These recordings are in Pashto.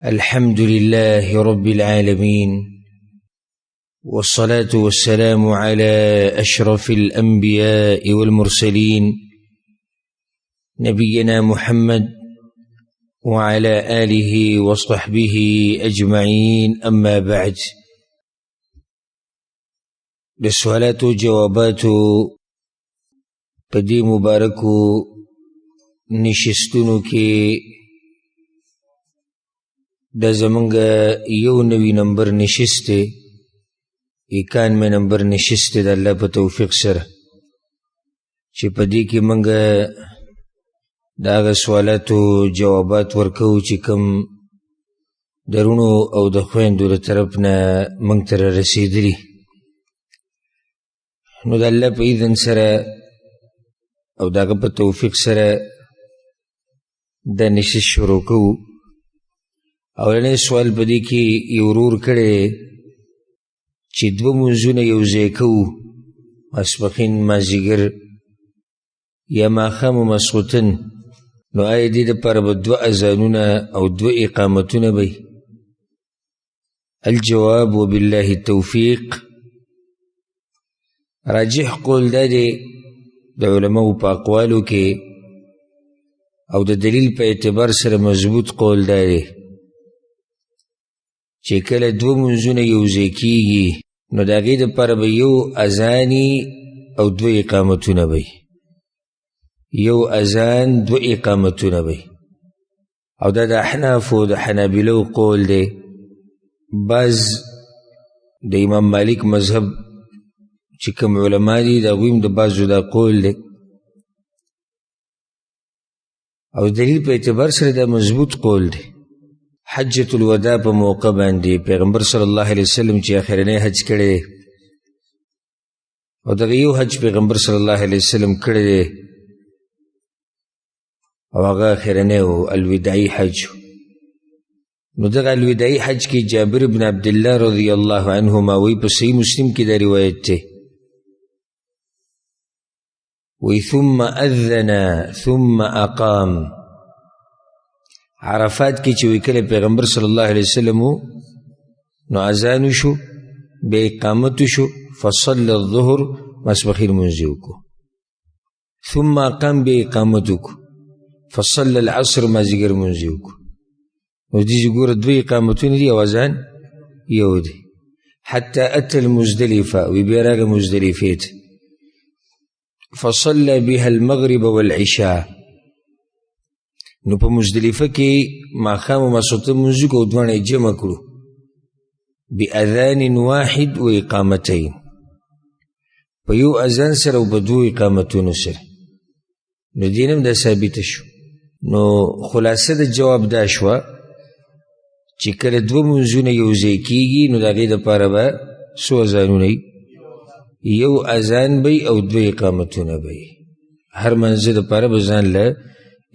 الحمد لله رب العالمين، والصلاة والسلام على أشرف الأنبياء والمرسلين نبينا محمد وعلى آله وصحبه أجمعين. أما بعد، للسؤالات وجوابات بدي مبارك نشستونو کی دا زمانگا یو نوی نمبر نشسته 91 نمبر نشسته دا اللہ پا توفیق سر چی پا دی کی منگا دا آغا سوالاتو جوابات ورکو چی کم درونو او دخویندو دا طرفنا منگ تر رسیدلی نو دا اللہ پا ایدن سر او دا آغا پا توفیق سر دا نشست شروع کو. اولنی سوال پدی کی یورور کڑے چی دو منزون یوزے کو مسبخین مازیگر یا ماخام مسخوتن نو آئی دید پر دو ازانون او دو اقامتون بی؟ الجواب وبالله التوفیق. راجح قول دادے دا علماء پا اقوالو کے او دا دلیل پا اعتبار سر مضبوط قول دادے چی کل دو منزون یوزے کیگی نو دا غید پر با یو ازانی او دو اقامتون بی، یو ازان دو اقامتون بی. او دا احناف و دا حنابلو قول دے. باز دا امام مالک مذہب چی کم علماء دی دا غویم دا بازو دا قول دے او دلیل پہ اعتبار سر دا مضبوط قول دے. حجت الوداع پا موقع باندی پیغمبر صلی اللہ علیہ وسلم چی آخرنے حج کردے او دغیو حج پیغمبر صلی اللہ علیہ وسلم کردے او آغا آخرنے الوداعی حج. نو دغا الوداعی حج کی جابر بن عبداللہ رضی اللہ عنہما وی پا صحیح مسلم کی دا روایت تے وی ثم اذن ثم اقام. عرفات کی چوی کل پیغمبر صلی اللہ علیہ وسلم نو ازانو شو بے اقامتو شو فصل الظہر مسبخیر منزیو کو ثم اقام بے اقامتو کو فصل العصر مازگر منزیو کو نو دیزی گور دو اقامتو ندی او ازان یو دی حتی ات المزدلفہ وی بیراغ مزدلفیت فصل بها المغرب والعشاء. نو پا مزدلفہ کی ماخام و مسوطن منزو کو ادوان جمع کرو بی اذان واحد و اقامتین پا یو اذان سر و بدو اقامتون سر. نو دینم دا ثابت شو. نو خلاصه دا جواب دا شوا چی کل دو منزون یوزے کیگی نو دا غید پارا با سو ازانو نئی یو اذان بی او دو اقامتون بی. ہر منزل پارا بزان لا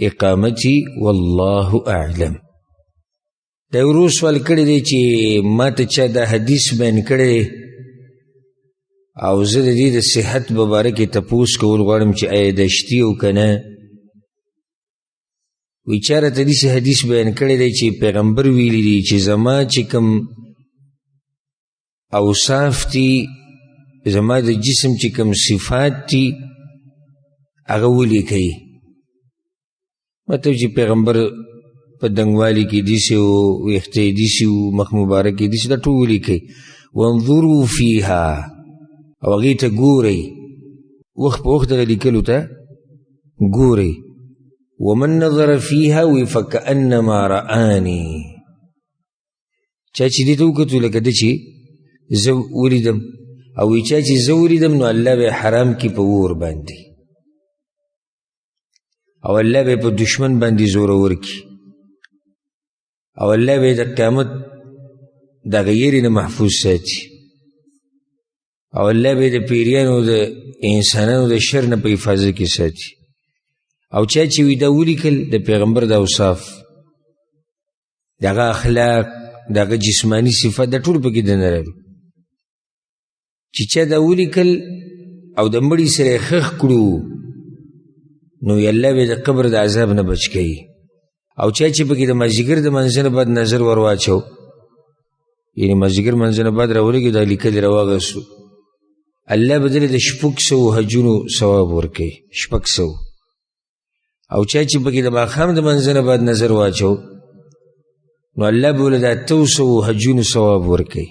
اقامتی واللہ اعلم. دا ورو سوال کردے دے چی ما تا چا دا حدیث بین کردے او زد دی دا صحت ببارکی تپوس کول غارم چی آیا داشتیو کنا ویچارت دی حدیث بین کردے چی پیغمبر ویلی دی چی زما چی کم اوصاف تی زما دا جسم چی کم صفات تی اغولی کئی مطلب چی پیغمبر پا دنگوالی کی دیسی و ویختی دیسی و مخ مبارک کی دیسی دا طولی کی وانظروا فیہا او اغیتا گوری وقت پا وقت غلی کلو تا گوری ومن نظر فیہا وفکأنما رآنی چاچی دیتو کتو لکا دا چی زو وریدم او چاچی زو وریدم نو اللہ بے حرام کی پا وور باندی او اللہ بے پا دشمن باندی زورور کی او اللہ بے دا قیامت دا غیرین محفوظ ساتی او اللہ بے دا پیریانو دا انسانانو دا شرن پا حفاظت کی ساتی او چاچی وی دا ولی کل دا پیغمبر دا اوصاف دا غا اخلاق دا غا جسمانی صفات دا طول پا کی دا نرارو چی چا دا ولی کل او دا مڑی سر خخ کرو نو یاللہ بے دا قبر دا عذاب نہ بچ گئی او چا چې پکې د مازدیګر د منځه نه بعد نظر ور واچو، یعنې مازدیګر منځه نه بعد راولګي دا لیکل یې راواغستو، الله به دله د 600 حجونو ثواب ورکوي. 600. او چا چې پکې د ماښام د منځه نه بعد نظر واچو نو الله به له د 800 حجونو ثواب ورکوي.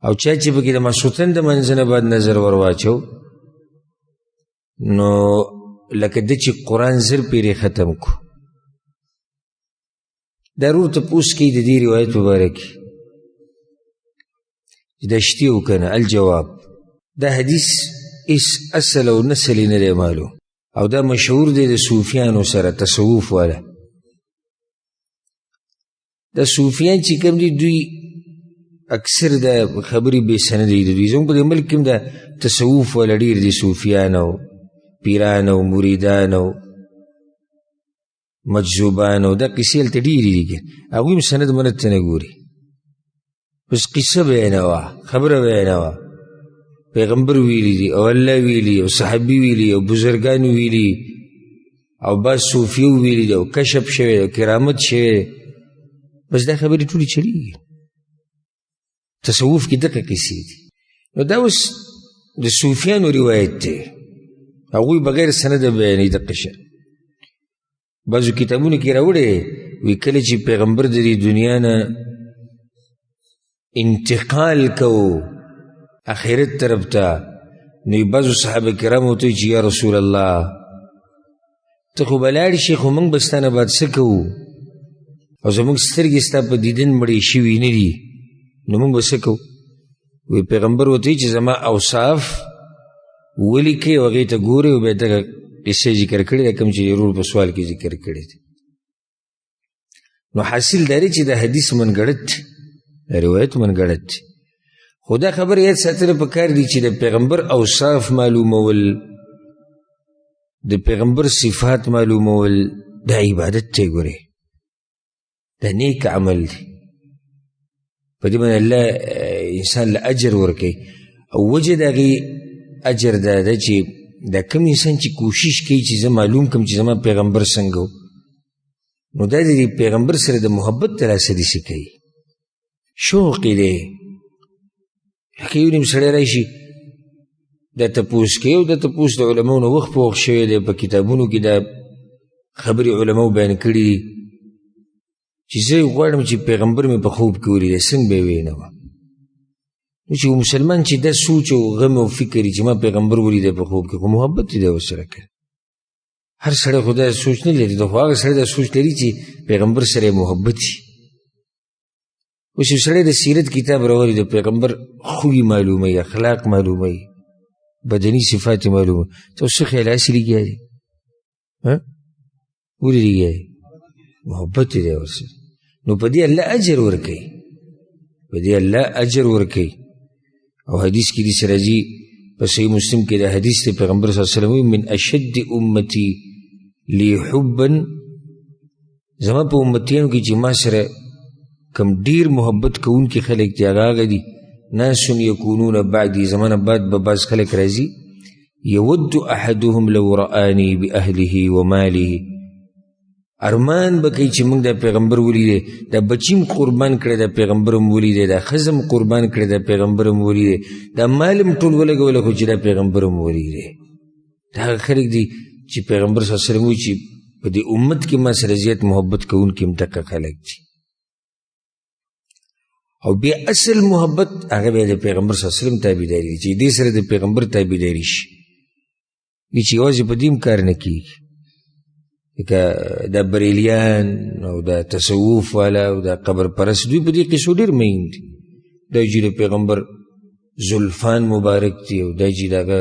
او چا چې پکې د ماسخوتن د منځه نه بعد نظر ور واچو نو لکه ده چې قرآن زر پیرې ختم کو. ضرور تپوس کوي د دې روایت مبارک چې دا شتي و که نه. الجواب دا حدیث اس اصل او نسل یې نه دی معلوم، او دا مشهور دی د صوفیانو سره، تصوف والا. دا صوفیان چې کوم دي دوی اکثر دا خبرې بې سنده دي. دوی زموږ په دې ملک کې هم دا تصوف والا ډېر دي، صوفیان او پیران او مریدان او مجذوبان او دا قصې هلته ډېرې دي. هغوی هم سند منت ته نه ګوري، بس قصه بیانوه، خبره بیانوه. پیغمبر ویلی دي او الله ویلی او صحابي ویلی او بزرگان ویلی او بعض صوفیو ویلی دي او کشف شوی او کرامت شوی، بس دا خبرې ټولې چلیږي. تصوف کې دغه قصې دي. نو دا اوس د صوفیانو روایت دی، هغوی بغیر سنده بیانوي دغه شی. بعضو کتابونو کې راوړی وی کله چې پیغمبر د دې دنیا نه انتقال کو آخرت طرف ته، نو بعضو صحابه کرامو ته چې یا رسول الله ته خو به لاړ شي، خو موږ به ستا نه بعد څه کوو؟ او زموږ سترګې ستا په دیدن مړې شوي نه دي، نو موږ به څه کوو؟ وی پیغمبر ورته چې زما اوصاف ولیکئ او هغې ته ګورئ او بیا دغه قصه ذکر کړې ده کوم چې ضرور په سوال کې ذکر کړې ده. نو حاصل دا دی چې د حدیث منګړت دی، د روایت منګړت دی. خو دا خبر یاد ساتنه پکار دي چې د پیغمبر اوصاف معلومول، د پیغمبر صفات معلومول دا عبادت دی. ګورې دا نیک عمل دی، په دې باندې الله انسان له اجر ورکوي. او وجه د هغې اجر دا ده چې دا کم انسان چې کوشش کوي چې زه معلوم کم چې زما پیغمبر څنګه و، نو دا د پیغمبر سره د محبت ترلاسه داسې کوي، شوق یې دی. لکه یو نیم سړی راشي دا تپوس کوي او دا تپوس د علماو نه وخت په وخت شوی دی، په کتابونو کې دا خبرې علماو بیان کړي دي چې زه غواړم چې پیغمبر مې په خوب کې ولیدی، څنګه به یې وینم؟ نو چې مسلمان چې دا سوچ او غم او فکر چې ما پیغمبر ولیدی په خوب کې، خو محبت یې دی ورسره کړی. هر سړی خو دا سوچ نه لري، خو هغه سړی دا سوچ لري چې پیغمبر سره یې محبت شي. اوس یو سړی د سیرت کتاب راولي، د پیغمبر خوی معلوموي، اخلاق معلوموي، بدني صفات معلوموي، ته اوس څه خیال هسې لګیا دی؟ ولې لګیا دی؟ محبت یې دی ورسره. نو په دې الله اجر ورکوي، په دې الله اجر ورکوي. او حدیث کې داسې راځي په صحیح مسلم کې دا حدیث دی، پیغمبر صلی الله علیه وسلم من اشد امتی لی حبا، زما په امتیانو کې چې ما سره کم ډیر محبت کوونکي خلک دي هغه دي ناس یکونون بعدي، زمانه بعد به بعض خلک راځي یود احدهم لو رآني باهله وماله، ارمان به کوي چې موږ د پیغمبر ولیدی، دا بچیم قربان کړی د پیغمبر هم ولیدی، دا ښځه هم قربان کړی د پیغمبر هم ولیدی، دا مال هم ټول ولګولی خو چې د پیغمبر هم ولیدی. دا هغه خلک دي چې پیغمبر صلی الله علیه وسلم وایي چې په دې امت کې ما سره زیات محبت کوونکي هم دغه خلک دي. او بیا اصل محبت هغه بیا د پیغمبر صلی الله علیه وسلم تابعداري دي، چې دې سره د پیغمبر تابعداري شي، چې یوازې په دې هم کار نه کېږي. لکه دا بریلیان او دا تصوف والا او دا قبر پرست دوی په دې قصو ډېر مین دي. دا چې د پیغمبر زلفان مبارک دي او دا چې د هغه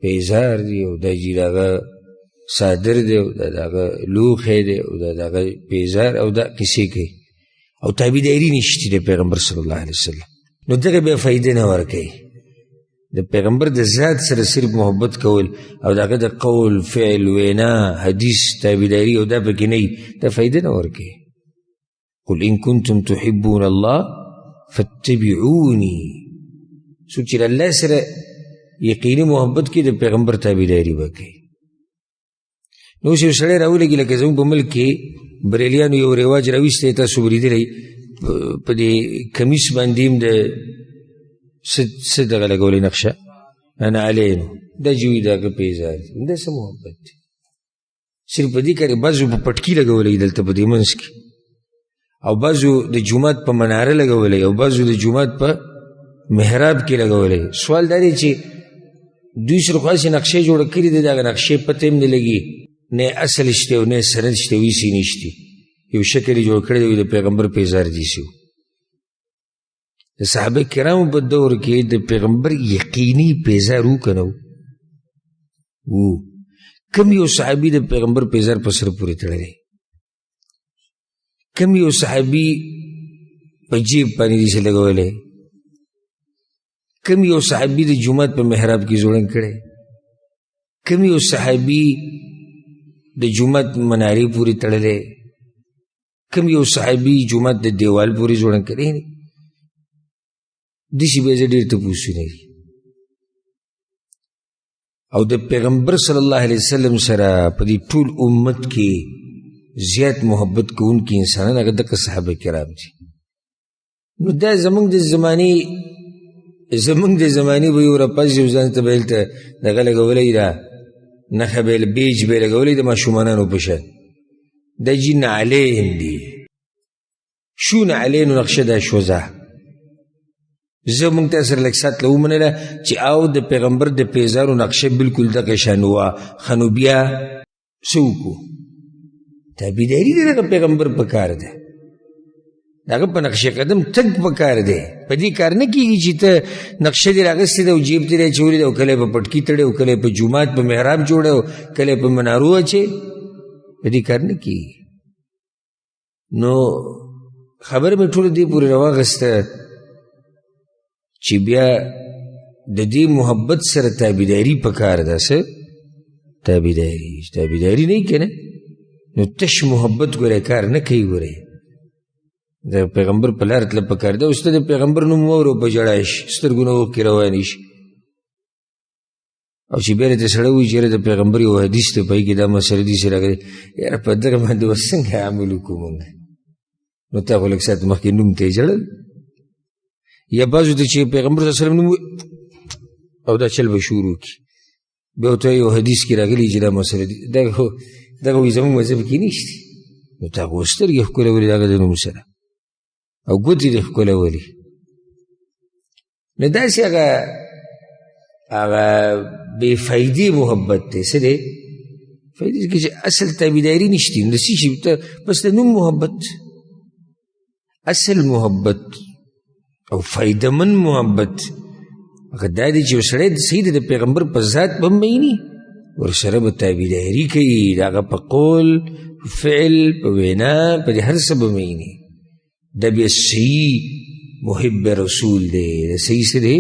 پیزار دي او دا چې د هغه صادر دی او دا د هغه لوښی دی او دا د هغه پیزار او دا قصې کوي او تابعداري نشته د پیغمبر صلی الله علیه وسلم. نو دغه بیا فایده نه ورکوي. د پیغمبر د ذات سره صرف محبت کول او دغه د قول فعل وینا حدیث تابعداري او دا پکې نه وي، دا فایده نه ورکوي. قل ان کنتم تحبون الله فاتبعوني، څوک چې الله سره یقیني محبت کې د پیغمبر تابعداري وکړي. نو اوس یو سړی راولګي لکه زموږ په ملک کې بریلیانو یو رواج راویستی تاسو بریدلی په دې کمیس باندې هم د څه دغه لګولی نقشه انا علیه دا جوي دغه پیزار دا څه محبت دی صرف په دې کارې بعضو په پټکي لګولی دلته په دې منځ کې او بعضو د جومات په مناره لګولی او بعضو د جومات په محراب کې لګولی سوال دا دی چې دوی سره خاصې نقشې جوړه کړي دي دغه نقشې پته هم نه لګي نه اصل شته او نه سند شته ویسې نشته یو شکل یې جوړ کړی دی د پیغمبر پیزار دیسي د صحابه کرامو په دور کې د پیغمبر یقیني پیزار و که نه و کم یو صحابي د پیغمبر پیزار په سر پورې تړلی کم یو صحابي په جیب باندې داسې لګولی کم یو صحابي د جومات په محراب کې زوړند کړی کم یو صحابي د جومات منارې پورې تړلی کم یو صحابي جومات د دیوال پورې زوړند کړی داسې بیا زه ډېر تپوسونه دي او د پیغمبر صلی الله علیه وسلم سره په دې ټول امت کې زیات محبت کوونکي انسانان هغه دغه صحابه کرام دي نو دا زمونږ د زمانې به یو راپاس یو ځان ته به هلته دغه لګولی دا نښه به یې بیج به یې لګولی د ماشومانانو په شان دا جي نعلین دي شو نعلینو نقشه دا شوزه زه مونږ ته سره لږ ساعت له ومنله چې او د پیغمبر د پیزارو نقشه بلکل دغه شان وه ښه نو بیا څه وکړو تابعداري د دغه پیغمبر په کار ده د هغه په نقشه قدم تګ په کار دی په دې کار نه کېږي چې ته نقشه دې راغستې ده او جیب دې راچولې ده او کله یې په پټکي تړې او کله یې په جومات په محراب جوړه او کله یې په منارو اچې په دې کار نه کېږي نو خبره مې ټوله دې پورې راواغسته چې بیا د دې محبت سره تابعداري په کار ده څه تابعداري نه که نه نو تش محبت ګوره کار نه کوي ګوره د پیغمبر په لار تله په کار ده اوس ته د پیغمبر نوم واورو په ژړا شي سترګو نه اوښکې روانې شي او چې بیا درته سړی وایي چې یاره د پیغمبر یو حدیث دی په هغې کې دا مسله داسې راغلی یاره په دغه باندې اوس څنګه عمل وکړو مونږ نو تا خو لږ ساعت مخکې نوم ته یې ژړل یا بعضو ته چې پیغمبر صلی الله علیه وسلم نوم او دا چل به شروع کړي بیا ورته یو حدیث کې راغلی چې دا مسله دي دغه وایي زموږ مذهب کې نشته نو تا خو سترګې ښکلولې د هغه د نوم سره او ګوتې دې ښکلولې نو داسې هغه بې فایدې محبت دی څه دی فایدې کې چې اصل تابعداري نشته نو څه شي بس د نوم محبت اصل محبت او فایدهمند محبت هغه دا دی چې یو سړی صحیح د پیغمبر په ذات به هم میني ورسره به تابعداري کوي د هغه په قول فعل په وینا په دې هر څه به میني دا بیا صحیح محب رسول دی دا صحیح څه دی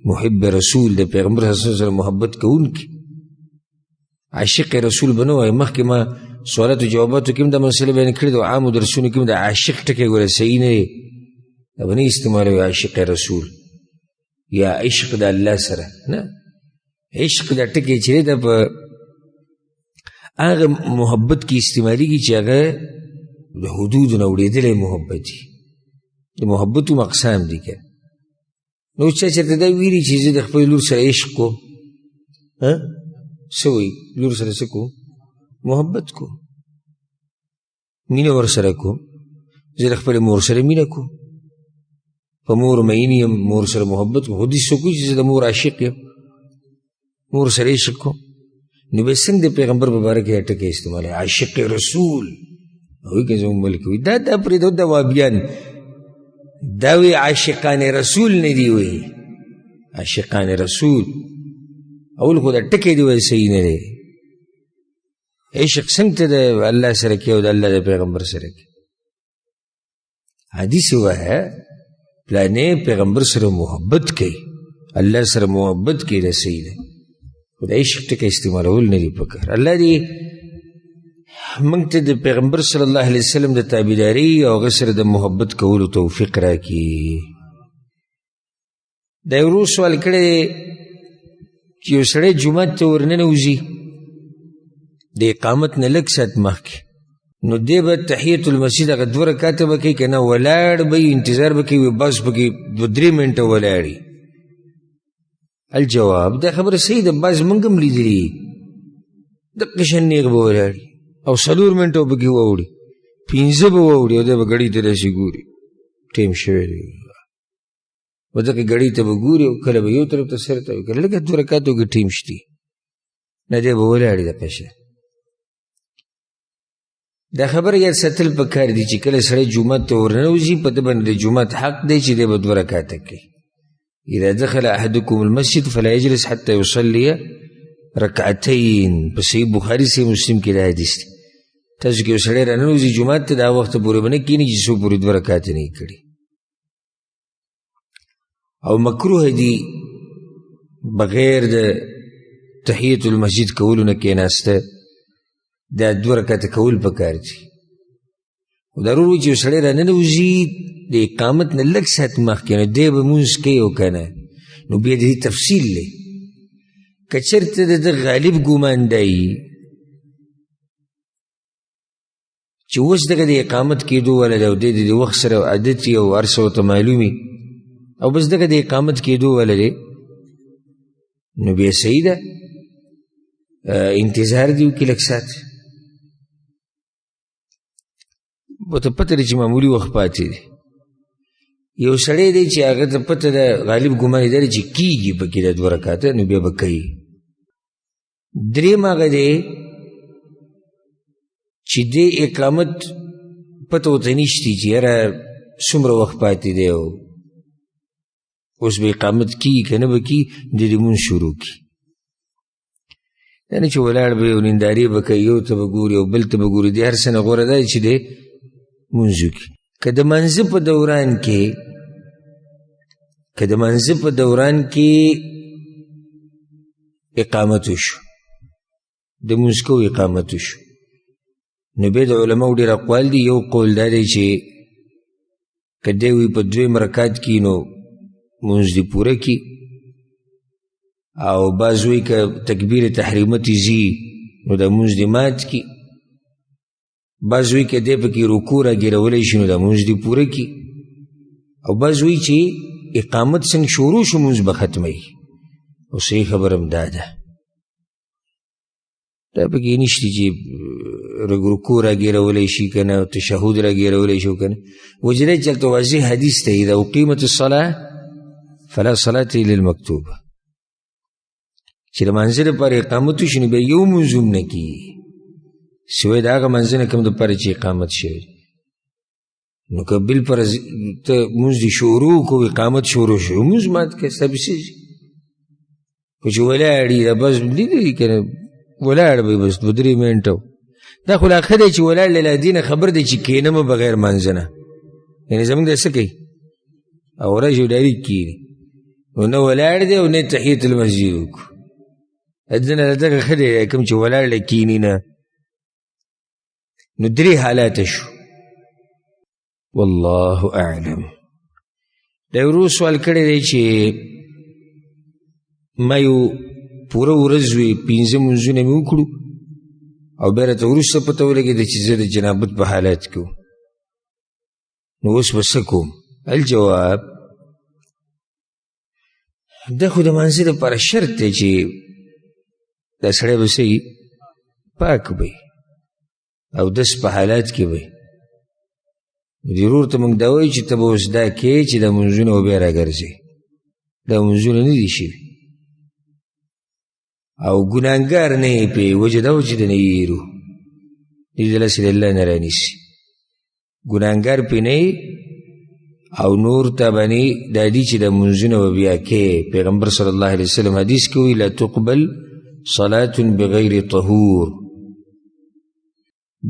محب رسول د پیغمبر صلی الله علیه وسلم محبت کوونکی عاشق رسول به نه وایي مخکې ما سوالاتو جواباتو کې هم دا مسله بیان کړې ده او عامو درسونو کې هم د عاشق ټکی ګوره صحیح نه دی دا به نه استعمالوي عاشق رسول یا عشق د الله سره نه عشق دا ټکی چې دی دا په هغه محبت کې استعمالیږي چې هغه د حدودو نه وړېدلی محبت دي د محبتو اقسام دي که نو چا چېرته دا ویلي چې زه د خپل لور سره عشق کوم څه وایي لور سره څه کوم محبت کوم مینه ورسره کوم زه د خپلې مور سره مینه کوم په مور مین یم مور سره محبت کوم خو داسې څوک وایي چې زه د مور عاشق یم مور سره عشق کوم نو بیا څنګه د پیغمبر په باره کې ټکی استعمالوي عاشق رسول وایي که زموږ ملک وایي دا پرېږدو دا وابیان دا وی عاشقان رسول نه دی وی عاشقان رسول اول خو دا ټکی دی وی صحیح نه دی عشق څنګه د الله سره کې او د الله د پیغمبر سره کې حدیث وایه پلانې پیغمبر سره محبت کوي الله سره محبت کوي دا صحیح دی خو د عشق ټکی استعمالول نه دی پکار الله دی موږ ته د پیغمبر صلی الله علیه وسلم د تابعداري او هغه سره د محبت کولو توفیق راکړي دا یو ورور سوال کړی چې یو سړی جومات ته ورننوځي د اقامت نه لږ ساعت مخکې نو دی به تحیت المسجد هغه 2 رکعته به کوي که نه ولاړ به انتظار به کوي بس پکې 2-3 منټه ولاړي. الجواب دا خبره صحیح ده، بعض موږ هم لیدلي دقه شان نیغ به ولاړي او 4 منټه به پکې واوړي 15 به واوړي او دی به ګړۍ ته داسې ګوري ټیم شوی دی و دقې ګړۍ ته به ګوري او کله به یو طرف ته سر ته وي کله لږه 2 رکعتو کې ټیم شتي نه دی به ولاړي دقه شان. دا خبره یاد ساتل پکار دي چې کله سړی جومات ته ورننوځي په ده باندې د جومات حق دی چې دی به 2 رکعته کوي. اذا دخل احدكم المسجد فلا يجلس حتى يصلي رکعتین. په صحیح بخاري صحیح مسلم کې دا حدیث دی. تاسو کې یو سړی راننوځي جومات ته دا وخته پورې به نه کښېني چې څو پورې 2 رکعته نه یې کړي. او مکروه دي بغیر د تحیت المسجد کولو نه کېناسته دا 2 رکعته کول پکار دي. خو ضرور وي چې یو سړی راننوځي د اقامت نه لږ ساعت مخکې نو دی به مونځ کوي او که نه نو بیا د دې تفصیل دی. که چېرته د ده غالب ګمان دی چې اوس دغه د اقامت کېدو والا دی او دی د وخت سره عادت وي او هر څه ورته معلوم وي او بس دغه د اقامت کېدو والا دی نو بیا صحیح ده انتظار دی وکړي لږ ساعت. ورته پته دی چې معمولي وخت پاتې دی. یو سړی دی چې هغه ته پته ده غالب ګمان یې دا دی چې کېږي پکې دا 2 رکعته نو بیا به کوي. دریم هغه دی چې دې اقامت پته ورته نشتي چې یاره څومره وخت پاتې دی او اوس به اقامت کېږي که نه به کېږي د دې مونځ شروع کړي. دا نه چې ولاړ به یو نندارې به کوي یو ته به ګوري او بل ته به ګوري. د هر څه نه غوره دا دی چې دی مونځ وکړي. که د منځه په دوران کې اقامت وشو د مونځ کوو اقامت وشو نو بیا د علماو ډېر اقوال دي. یو قول دا دی چې که دی وي په 2 رکعت کې نو مونځ دې پوره کړي او بعض وایي که تکبیر تحریمت یې ځي نو د مونځ دې مات کړي. بعض وایي که دی پکې رکوع راګیرولی شي نو د مونځ دې پوره کړي او بعض وایي چې اقامت څنګه شروع شو مونځ به ختموي او صحیح خبره هم دا ده. دا پکې نشته چې رکوع راګیرولی شي که نه تشهد راګیرولی شي که نه. وجه دا چې هلته واضح حدیث ته اذا اقیمت الصلاة فلا صلاة الا المکتوبه چې د منځه دپاره اقامت وشي نو بیا یو مونځ هم نه کېږي سوی د هغه منځه نه کوم دپاره چې اقامت شوی. نو که بالفرض ته مونځ دې شروع کو اقامت شروع شو مونځ مات کړه ستا پسې ځي. خو چې ولاړ یي دا بس لیدلي که نه ولاړ به بس 2-3 منټه دا خو لا ښه دی چې ولاړ له دې نه خبر دی چې کښېنم بغیر منځه نه یعنې زموږ دا څه کوي او راشي ډایرېکټ کښېني نو نه ولاړ دی او نه تحیت المسجد وکړو. ځنه دغه ښه دی کوم چې ولاړ له کښېني نه. نو 3 حالات شو والله اعلم. دا ورو سوال کړی دی چې ما یو پوره ورځ وي 15 مونځونه مې وکړو او بیا راته وروسته پته ولګېده چې زه د جنابت په حالات کې وم نو اوس به څه کوم؟ الجواب دا خو د مانځه دپاره شرط دی چې دا سړی به څه پاک وي او دس په حالات کې وي. ضرور ته موږ دا وایو چې ته به اوس دا کوې چې دا مونځونه به بیا راګرځې دا مونځونه نه دي شوي او ګناهګار نه یې پې وجه دا و چې د نه یېرو دې دلاسې د الله نه رانیسي ګناهګار پې نه او نور ته باندې دا دي چې د مونځونه به بیا کې. پیغمبر صلی الله علیه وسلم حدیث کې وایي لا تقبل صلاة بغیر طهور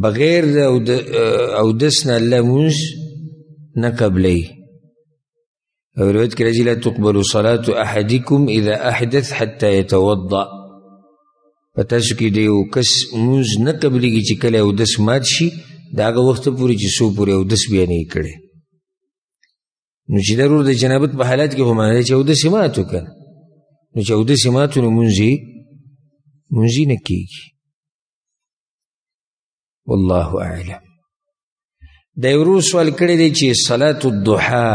بغیر اودس نه الله مونځ نه قبلی. او روایت کې راځي لا تقبل صلاة احدکم اذا احدث حتى يتوضأ په تاسو کې د یو کس مونځ نه قبلیږي چې کله اودس مات شي د هغه وخته پورې چې څو پورې اودس بیا نه یې کړی. نو چې ضرور د جنابت په حالات کې خو معنی دی چې اودس یې مات وکړه نو چې اودس یې مات و نو مونځ یې نه کېږي. والله اعلم. دا یو ورور سوال کړی دی چې صلاة الضحا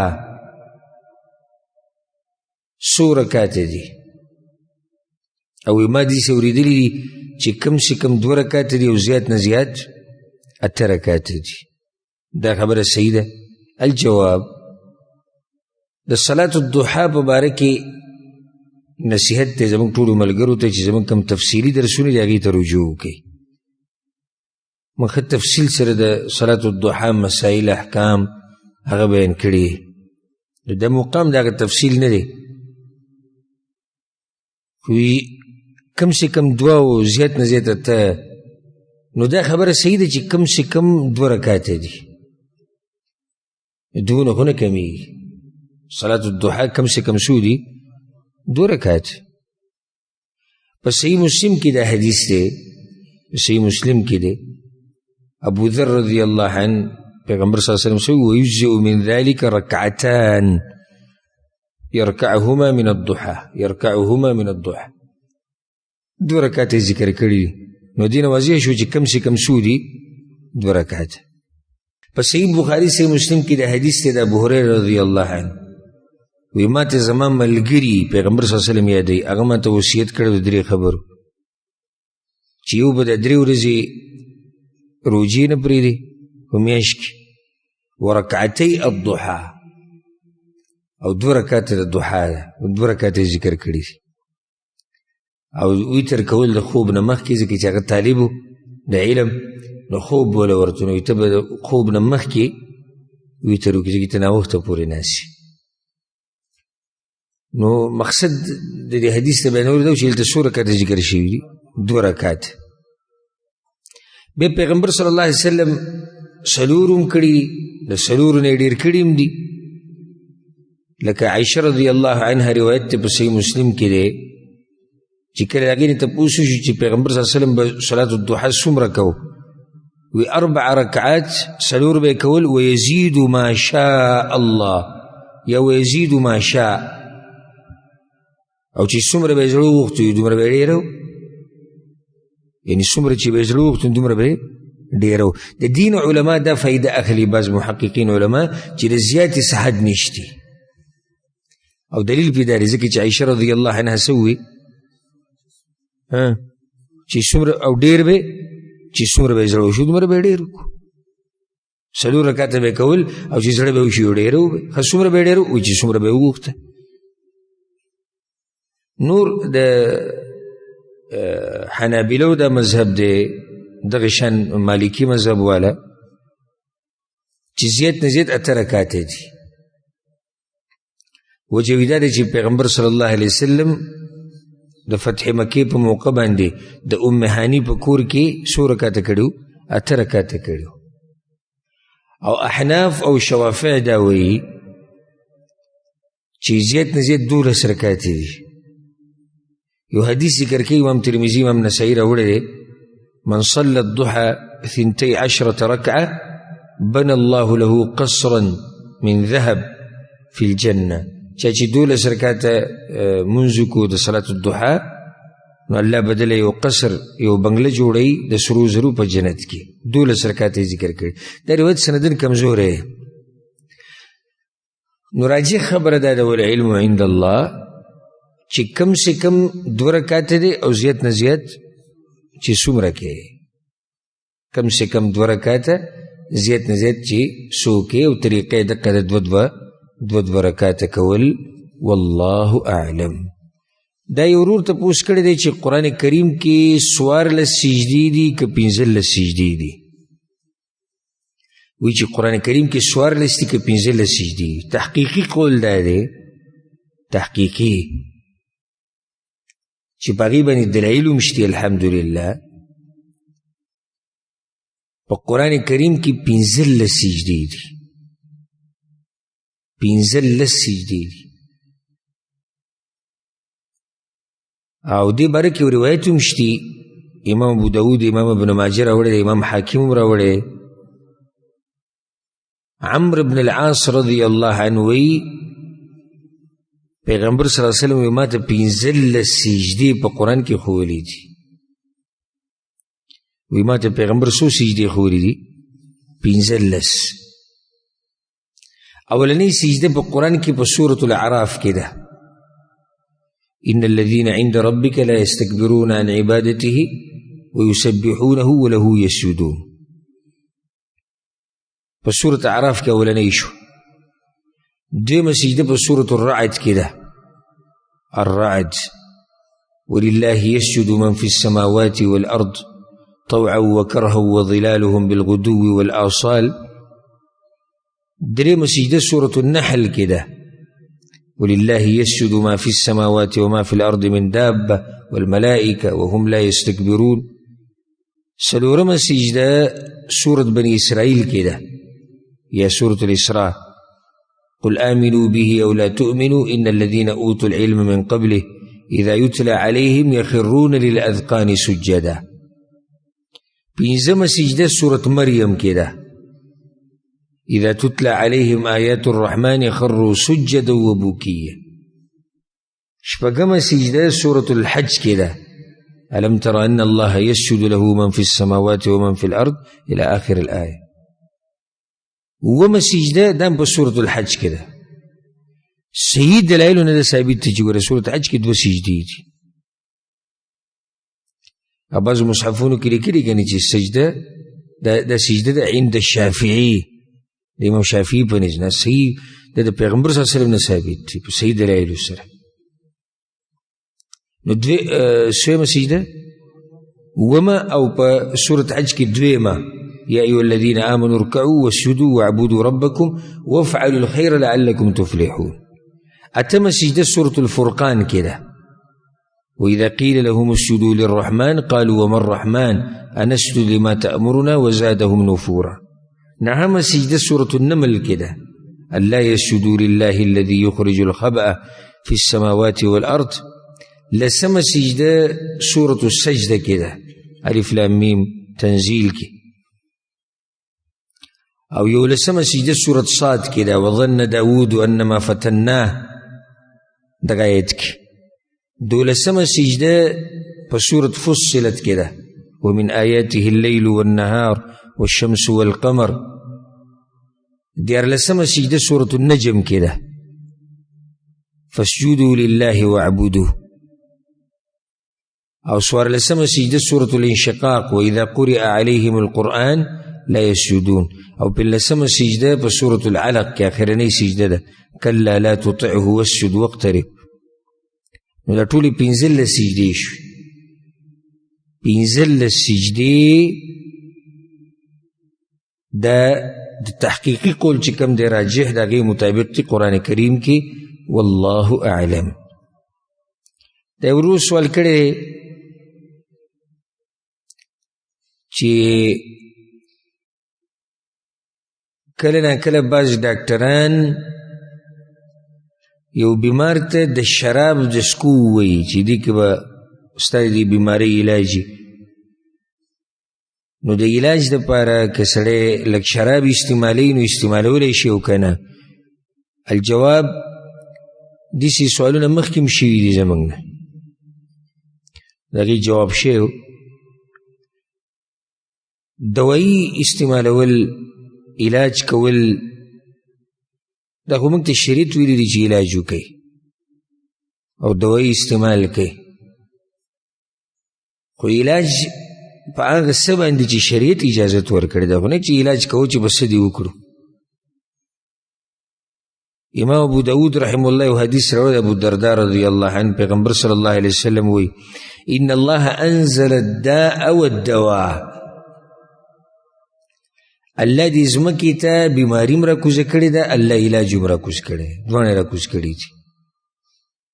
څو رکعته دي؟ او ما داسې اورېدلي دي چې کم سے کم 2 رکعته دي او زیات نه زیات 8 رکعته دي. دا خبره صحیح ده؟ الجواب، د صلاة الضحا په باره کې نصیحت دی زموږ ټولو ملګرو ته چې زموږ کم تفصیلي درسونه دي هغې ته رجوع وکړئ. موږ ښه تفصیل سره د صلاة الضحا مسایل احکام هغه بیان کړي. د مقام د هغه تفصیل نه دی، خو کم سے کم 2 او زیات نه زیات 8. نو دا خبره صحیح ده چې کم سے کم 2 رکعته دي، دونه خو نه کمیږي. صلاة الضحا کم سے کم څو دي؟ 2 رکعات. په صحیح مسلم کې دا حدیث دی، صحیح مسلم کې دی، ابو ذر رضی اللہ عنہ پیغمبر صلی اللہ علیہ وسلم سے ویجزئ من ذلك 2 رکعتان يركعهما من الضحى 2 رکعات ذکر کړي. نو دین واضح شو چې کم سے کم څو دي؟ 2 رکعات. په صحیح بخاری صحیح مسلم کې دا حدیث دی د ابو هريره رضی اللہ عنہ وی ما ته زما ملګري پیغمبر صلی الله علیه وسلم یادوي، هغه ما ته وصیت کړی د 3 خبرو چې یو به د 3 ورځې روجې نه پرېږدي په میاشت کې، ورکعتي الضحا او 2 رکعته د ضحا ده، 2 رکعته ذکر کړي دي. او ویتر کول د خوب نه مخکې، ځکه چې هغه طالب د علم نو خوب وله ورته نو ته به د خوب نه مخکې ویتر وکړي چې ته ناوخته پورې ناسي. نو مقصد د دې حدیث ته بیانول دا چې دلته څو رکعته ذکر شوي دي؟ 2 رکعات. بیا پیغمبر صلی الله علیه وسلم 4 هم کړي دي، د 4 نه ډېر کړي هم دي. لکه عایشه رضی الله عنها روایت ته په صحیح مسلم کې دی چې کله هغې نه تپوس وشو چې پیغمبر صلی الله علیه وسلم به صلاة الضحا څومره کوو؟ وی 4 رکعات 4 به یې کول، ویزید ما شاء الله یا ویزید ما شاء، او چې څومره به یې زړه وغوښتو دومره به یې ډېره، یعنې څومره چې به یې زړه وغوښتو دومره به یې ډېره. د دین علما دا فایده اخلي، بعض محققین علما چې د زیاتې څه حد نشتي، او دلیل پې دا دی ځکه چې عایشه رضی الله عنها څه ووي چې څومره او ډېر به چې څومره به یې زړه وشو دومره به یې ډېر وکړو. 4 رکعته به یې کول او چې زړه به وشي ډېره وبه، ښه څومره به یې ډېره وي چې څومره به یې وغوښته. نور د حنابلو دا مذهب دی، دغه شان مالکی مذهب والا چې زیات نه زیات 8 رکعته دي. وجه دا دی چې پیغمبر صلی الله علیه وسلم د فتح مکې په موقع باندې د ام هانی په کور کې 4 رکعته کړي، 8 رکعته کړي. او احناف او شوافع دا وایي چې زیات نه زیات 12 رکعته دي. یو حدیث ذکر کوي امام ترمذی امام نسائی راوړی دی، من صلى الضحى 12 ركعة بنى الله له قصرا من ذهب في الجنة. چا چې 12 رکعته منځ کو د صلاة الضحا نو الله بدل یو قصر یو بنگله جوړی د سرو زرو په جنت کې. 12 رکعته ذکر کړي. دا روایت سندن کمزور ہے. نو راجح خبره دا د العلم عند الله چې کم سے کم 2 رکعته دي او زیات نه زیات چې څومره کې کم سے کم 2 رکعته زیات نه زیات چې څو کې او طریقې دغه د 2 رکعته کول. والله اعلم. دا یو ورور ته پوښتنه کړې دی چې قرآن کریم کې 14 سجدې دي که 15 سجدې دي؟ وی چې قرآن کریم کې 14 دي که 15 سجدې؟ تحقیقي قول دا دی، تحقیقي چې په هغې باندې دلایل هم شته الحمدلله. په قرآن کریم کې 15 سجدې دي، 15 سجدې دي. او دې باره کې روایت هم شته، امام ابو داود امام ابن ماجه راوړی دی، امام حاکم هم راوړی. عمرو بن العاص رضی الله عنه وی پیغمبر صلی الله علیه وسلم ما ته 15 سجدې په قرآن کې ښوولې دي. وی ما ته پیغمبر څو سجدې ښودې دي؟ 15. اولنۍ سجده په قرآن کې په سورة الاعراف کې ده. ان الذين عند ربك لا يستكبرون عن عبادته ويسبحونه وله يسجدون. په سورة اعراف کې اولنۍ شو. دویمه سجده په سورة الرعد کې ده. الرعد ولله يسجد من في السماوات والأرض طوعا وكرها وظلالهم بالغدو والآصال. دريم سجدة سورة النحل كده ولله يسجد ما في السماوات وما في الأرض من دابة والملائكة وهم لا يستكبرون. سلورم سجدة سورة بني إسرائيل كده يا سورة الإسراء قل آمنوا به أو لا تؤمنوا إن الذين أوتوا العلم من قبله إذا يتلى عليهم يخرون للأذقان سجدا. بينزم سجدة سورة مريم كده إذا تتلى عليهم آيات الرحمن خروا سجدا وبكيا. شبقم سجدة سورة الحج كده ألم تر أن الله يسجد له من في السماوات ومن في الأرض إلى آخر الآية. وما سجدة دام بسورة الحج كده سيد دلائل نه ثابت دي چې سورة الحج کې 2 سجدې دي. بعض مصحفونو کې لیکلي کني چې سجده دا سجده ده عند الشافعي د امام شافعي په نزد نه صحیح د پیغمبر صلی الله علیه وسلم نه ثابت دي په صحیح دلایل سره. نو سویمه سجده وما او په سورة الحج کې دویمه يا أيها الذين آمنوا اركعوا واسجدوا واعبدوا ربكم وافعلوا الخير لعلكم تفلحون. أتم سجدة سورة الفرقان كده وإذا قيل لهم اسجدوا للرحمن قالوا وما الرحمن أنسجد لما تأمرنا وزادهم نفورا. نعم سجدة سورة النمل كده ألا يسجدوا لله الذي يخرج الخبأ في السماوات والأرض. لسم سجدة سورة السجدة كده ألف لام ميم تنزيل كده. أو يولسم سجدة سورة صاد كده وظن داود أنما فتناه دقايتك. دولسم سجدة بسورة فصلت كده ومن آياته الليل والنهار والشمس والقمر. ديار لسم سجدة سورة النجم كده فاسجدوا لله واعبدوه. أو سوار لسم سجدة سورة الانشقاق وإذا قرئ عليهم القرآن لا يسجدون. او باللسم سجده بسورة العلق كاخرني سجده ده كلا لا تطعه واسجد واقترب. نو دا ټولې 15 سجدې شوې. 15 سجدې دا د تحقیقي قول چې کوم دی راجح د هغې مطابق دی قرآن کریم کې والله اعلم. دا ورو سوال کړی چې کله نا کله بعض ډاکټران یو بیمار ته د شراب د سکو وایي چې دې کې به ستا د بیمارۍ علاج نو د علاج دپاره که سړی لږ شراب استعمالوي نو استعمالولی شي او که نه. الجواب داسې سوالونه مخکې هم شوي دي زموږ نه د هغې جواب شوی دوایي استعمالول علاج کول دا خو موږ ته شریعت ویلي دي چې علاج وکړئ او دوایي استعمال کوئ خو علاج په هغه څه باندې چې شریعت اجازت ورکړې ده خو نه چې علاج کوو چې بس څه دې وکړو. امام ابو داود رحمه الله یو حدیث راوړی ابو الدرداء رضی الله عنه پیغمبر صلی الله علیه وسلم وایي ان الله انزل الداء والدواء. الله دې ځمکې ته بیماري م راکوزه کړې ده الله علاج م راکوز کړی دواړه راکوز کړي دي.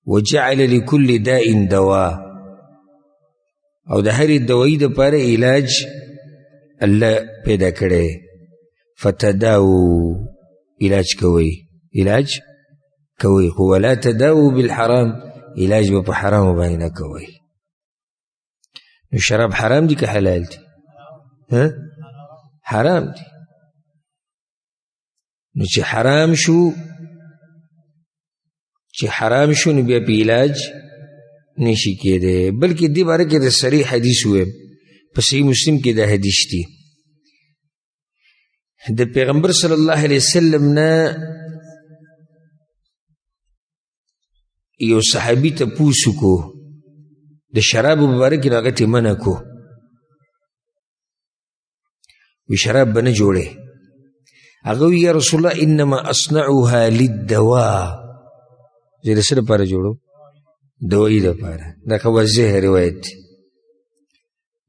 وجعل لكل داء دواء او د هرې دوایي دپاره علاج الله پیدا کړی. فتداو علاج کوئ علاج کوئ خو ولا تداو بالحرام علاج به په حرامو باندې نه کوئ. نو شراب حرام دي که حلال دي؟ حرام دي. نو چې حرام شو نو بیا په علاج نشي کېدی. بلکې دې باره کې د صریح حدیث ویم په صحیح مسلم کې دا حدیث دی د پیغمبر صلی الله علیه وسلم نه یو صحابي ته پوښتنه وکړو د شراب مبارک نه هغه ته منع کو وی شراب به نه جوړې هغه وی یا رسول الله انما اصنعها للدواء زه د څه لپاره جوړو دوایي لپاره دا خو واضح روایت دی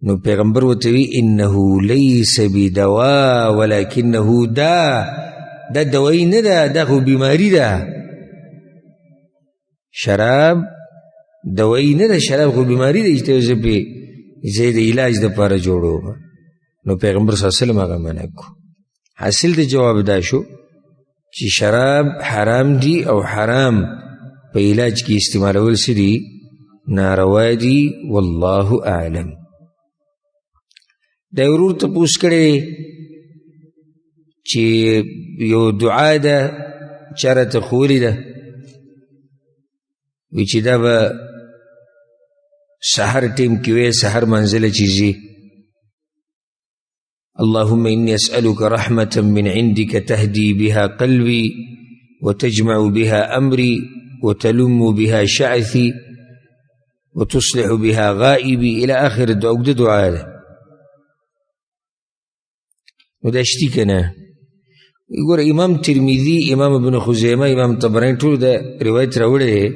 نو پیغمبر ورته وی انه لیس بدواء ولکنه دا دوایي نه ده دا خو بیماري ده شراب دوایي نه ده شراب خو بیماري ده چې زه د علاج دپاره جوړوم نو پیغمبر صلی الله علیه وسلم هغه منع کو حاصل د جواب دا شو چې شراب حرام دي او حرام په علاج کې استعمالول څه دي ناروا دي والله اعلم دا ورور تپوس کړی چې یو دعا ده چا راته ښوولې ده وی چې دا به سحر ټیم کې وی سحر منزله چې ځي اللهم إني أسألك رحمة من عندك تهدي بها قلبي وتجمع بها أمري وتلم بها شعثي وتصلح بها غائبي إلى آخر الدعاء ده دعاء ده وده اشتي كنا يقول إمام ترمذي إمام ابن خزيمة إمام طبراني طول ده رواية راوله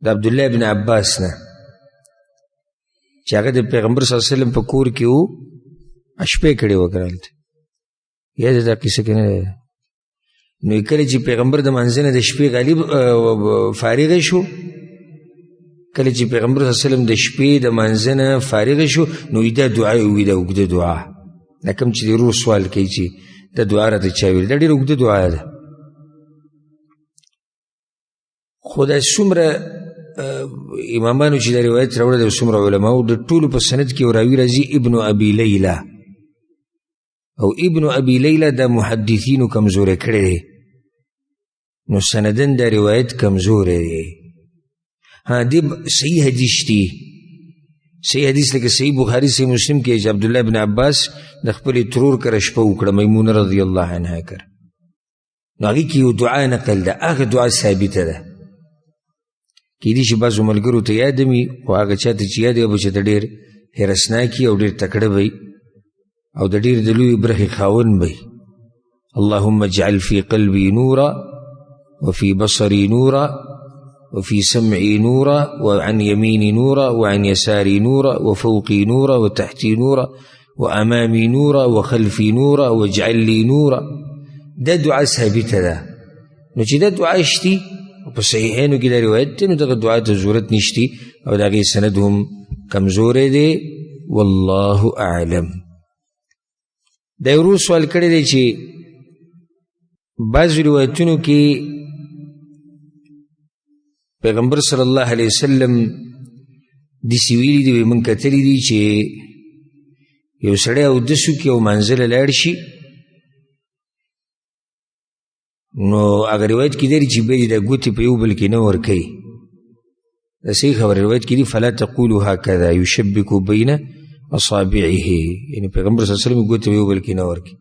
ده عبد الله بن عباس نه چې هغه د پیغمبر صلی الله علیه وسلم په کور کې و شپې کړې وکړه هلته یاد دا قصه کې نه ده نو کله چې پیغمبر د منځ نه د شپې غالب فارغ شو کله چې پیغمبر صلی الله علیه وسلم د شپې د منځ نه فارغ شو نو دا دعا وی دا اوږده دعا دا کوم چې د روح سوال کوي چې دا دعا راته چا ویل دا ډېره اوږده دعا ده خو دا څومره امامانو چې دا روایت راوړه د څومره علماو د ټولو په سند کې راوي راځي ابن ابي ليلى او ابن ابي ليلى د محدثینو کمزوري کړی دی نو سندن دا روایت کمزوری دی ها دی صحیح حدیث دی صحیح حدیث لکه صحیح بخاری صحیح مسلم کې چې عبدالله ابن عباس د خپلې ترور کره شپه وکړه میمونه رضی الله عنها کړه نو هغې کې یو دعا نقل ده هغه دعا ثابته ده کېدای شي بعضو ملګرو ته یاد وي خو هغه چا ته چې یاد وي به چې ته ډېر حرسناکي او ډېر تکړه وي او د ډېر د لویې برخې خاوند وي اللهم اجعل في قلبي نورا وفي بصري نورا وفي سمعي نورا وعن يميني نورا وعن يساري نورا وفوقي نورا وتحتي نورا وأمامي نورا وخلفي نورا واجعل لي نورا دا دعا ثابته ده نو چې دا دعا شتي په صحیحینو کې دا روایت دی نو دغه دعا ته ضرورت نشتی او د هغې سند هم کمزوری دی والله اعلم دا یو ورور سوال کړی دی چې بعضو روایتونو کې پیغمبر صلی الله علیه وسلم داسې ویلي دي موږ کتلي دي چې یو سړی اودس وکړي او منزله لاړ شي نو اگر روایت کی دی چې به د ګوتې په یو بل کې نه ورکوي دا صحیح خبر روایت کی دی فلا تقولوا هكذا يشبك بين اصابعه یعنی پیغمبر صلی الله علیه وسلم ګوتې په یو بل کې نه ورکوي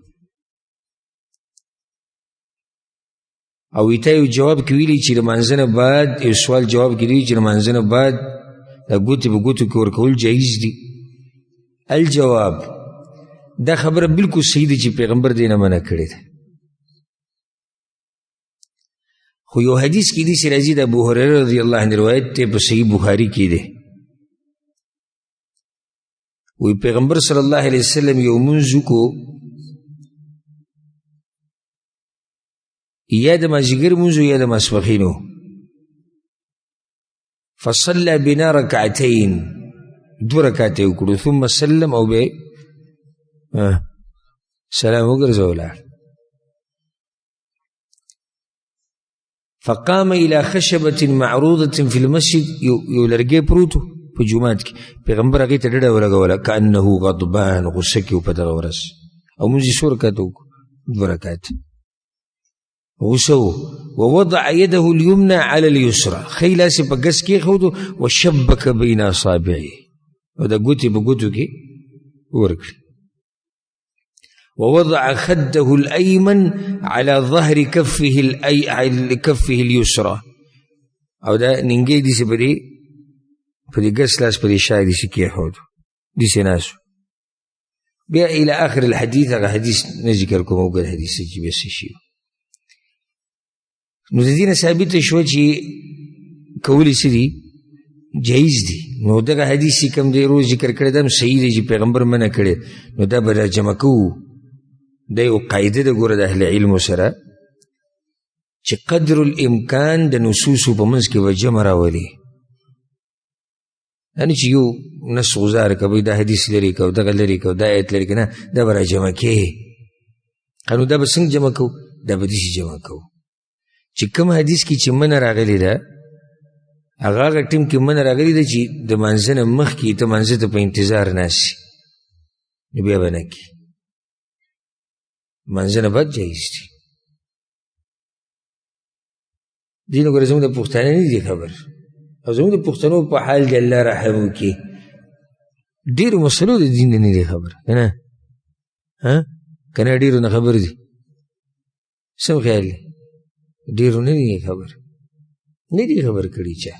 او ایته یو جواب کې ویلي چې د منځ نه بعد یو سوال جواب کې دی چې د منځ نه بعد د ګوتې په ګوتو کې ورکول جایز دي الجواب دا خبره بالکل صحیح دی چې پیغمبر دې نه منع کړې ده خو یو حدیث کې دی چې راځي د ابو هریره رضی الله عنه روایت ته په صحیح بخاری کې دی وی پیغمبر صلی الله علیه وسلم یو منځ کو یا د مازدیګر منځ یا د ماسپښین فصلى بنا ركعتين دو رکعتې وکړو ثم سلم او به سلام وګرځول فقام الى خشبه معروضه في المسجد یو لرګی پروتو په جومات کې پیغمبر هغې ته ډډه ولګوله کانه غضبان غصه کې په دغه ورځ او موږ یې څو رکعته وکړو دوه رکعته غسو ووضع يده اليمنى على اليسرى خی لاس په ګس کېښودو وشبک بین اصابعه او دا ګوتې په ګوتو کې ورکړي ووضع خده الأيمن على ظهر كفه اليسرى او دا ننګې داسې په دې ګس لاس په دې شا داسې کېښودو داسې ناسو بیا الى آخر الحديث هغه حدیث نه ذکر کوم اوږد حدیث چې بیا څه شي نو د دې نه ثابته شوه چې کولی څه دي جایز دي نو دغه حدیث چې کوم دی روز ذکر کړی دا هم صحیح دی چې پیغمبر منع کړی نو دا به راجمع کوو دا یو قاعده ده ګوره د اهل علمو سره چې قدر الامکان د نصوصو په منځ کې به جمع راولي یعنې چې یو نس غزار کوي دا حدیث لري کو دغه لري کو دا آیت لري که نه دا به راجمع کې نو دا به څنګه جمع کوو دا به داسې جمع کوو چې کوم حدیث کې چې منع راغلی ده هغه ټیم کې منع راغلی ده چې د مانځه نه مخکې ته مانځه ته په انتظار ناستې نو بیا به نه کړي مانځه نه بعد جایز دي دې نو ګوره زموږ د پښتانه نه دي خبر او زموږ د پښتنو په حال د الله رحم وکړي ډېرو مسلو د دین نه دي خبر که نه که نه ډېرو نه خبر دي سم خیال دی ډېرو نه دي خبر نه دي خبر کړي چا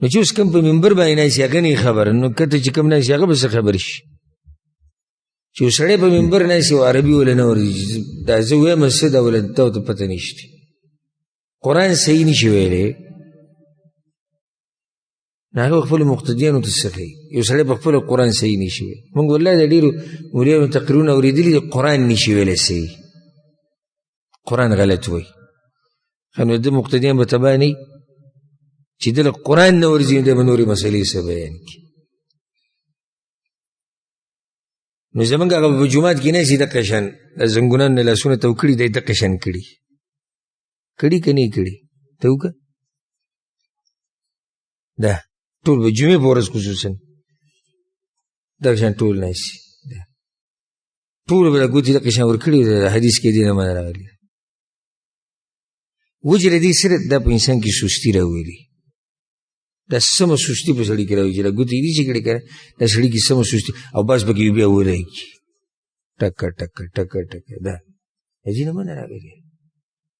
نو چې اوس کوم په منبر باندې ناستي هغه نه خبر نو کته چې کوم ناستي هغه به څه خبر شي چې یو سړی په منبر ناستي او عربي ولا نه اوري دا زه وایم څه ده ولا ته ورته پته نشته قرآن صحیح نشي ویلی نو هغه خپلو مقتدیانو ته څه ښیي یو سړی په خپله قرآن صحیح نشي ویلی مونږ والله د ډېرو مولیانو تقریرونه اورېدلي دي قرآن نشي ویلی صحیح قرآن غلط وایي ښه نو د مقتدیان به تباه نه چې دله قرآن نه ورځي دی به نورې مسلې څه بیان کړي نو زمونږ هغه په جومات کې ناستي دقه شان د زنګونان نه لاسونه تو کړي دی دقه شان کړي کړي که نه کړي ته وکړه دا ټول به جمعې په ورځ خصوصا دغه شان ټول ناستي ټول به د ګوتې دقه شان ورکړي حدیث کې دې نه منع راغلي وجه دې سره دا په انسان کې سستی راولي دا سمه سستی په سړي کې راولي چې دا ګوتې دې چې کړي کنه دا سړي کې سمه سستی او بس به کې بیا ورایږي ټکه ټکه ټکه ټکه دا دې نه منع راغلي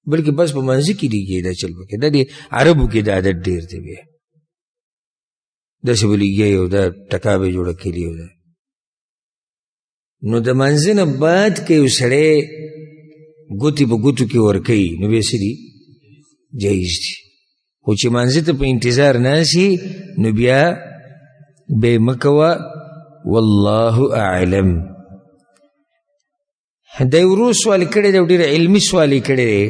بلکې بس په منځ کې دیږي دا چل پکې دا د عربو کې دا عادت ډېر دی بیا داسې به لګیا او دا ټکا به جوړه کړي او دا نو د منځه نه بعد که یو سړی ګوتې په ګوتو کې ورکوي نو بیا څه دي جایز دي خو چې منځه ته په انتظار ناستي نو بیا به یې مه کوه والله اعلم دا یو ورو سوال کړی دی او ډېر علمي سوال یې کړی دی